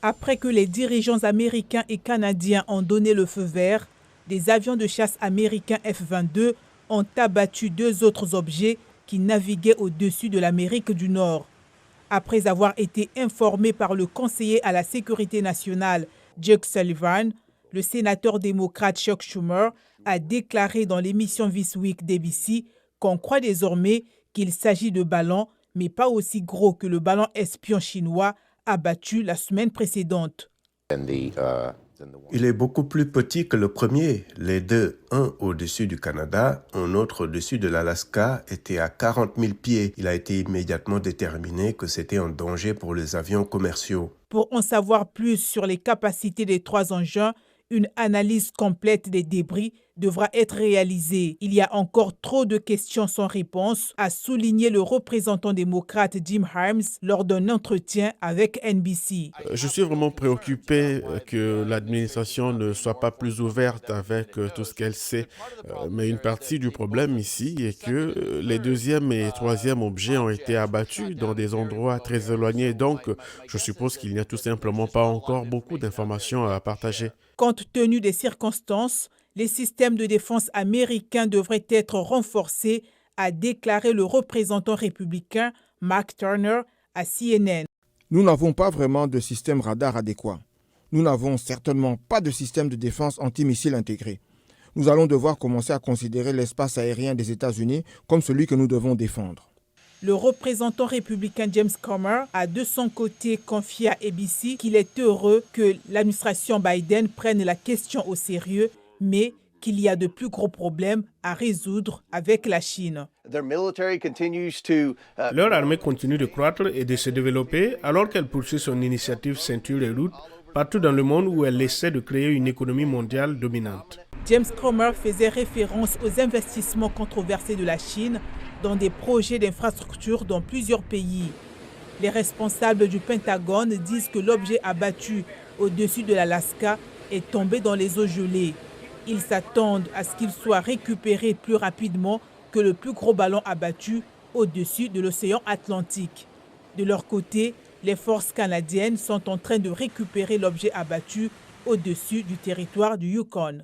Après que les dirigeants américains et canadiens ont donné le feu vert, des avions de chasse américains F-22 ont abattu 2 autres objets qui naviguaient au-dessus de l'Amérique du Nord. Après avoir été informé par le conseiller à la sécurité nationale, Jake Sullivan, le sénateur démocrate Chuck Schumer a déclaré dans l'émission This Week d'ABC qu'on croit désormais qu'il s'agit de ballons, mais pas aussi gros que le ballon espion chinois abattu la semaine précédente. Il est beaucoup plus petit que le premier. Les deux, un au-dessus du Canada, un autre au-dessus de l'Alaska, étaient à 40 000 pieds. Il a été immédiatement déterminé que c'était un danger pour les avions commerciaux. Pour en savoir plus sur les capacités des 3 engins, une analyse complète des débris devra être réalisée. Il y a encore trop de questions sans réponse, a souligné le représentant démocrate Jim Harms lors d'un entretien avec NBC. Je suis vraiment préoccupé que l'administration ne soit pas plus ouverte avec tout ce qu'elle sait. Mais une partie du problème ici est que les 2e et 3e objets ont été abattus dans des endroits très éloignés. Donc, je suppose qu'il n'y a tout simplement pas encore beaucoup d'informations à partager. Compte tenu des circonstances, les systèmes de défense américains devraient être renforcés, a déclaré le représentant républicain Mark Turner à CNN. Nous n'avons pas vraiment de système radar adéquat. Nous n'avons certainement pas de système de défense antimissiles intégré. Nous allons devoir commencer à considérer l'espace aérien des États-Unis comme celui que nous devons défendre. Le représentant républicain James Comer a de son côté confié à ABC qu'il est heureux que l'administration Biden prenne la question au sérieux, mais qu'il y a de plus gros problèmes à résoudre avec la Chine. Leur armée continue de croître et de se développer alors qu'elle poursuit son initiative Ceinture et Route partout dans le monde où elle essaie de créer une économie mondiale dominante. James Comer faisait référence aux investissements controversés de la Chine dans des projets d'infrastructure dans plusieurs pays. Les responsables du Pentagone disent que l'objet abattu au-dessus de l'Alaska est tombé dans les eaux gelées. Ils s'attendent à ce qu'il soit récupéré plus rapidement que le plus gros ballon abattu au-dessus de l'océan Atlantique. De leur côté, les forces canadiennes sont en train de récupérer l'objet abattu au-dessus du territoire du Yukon.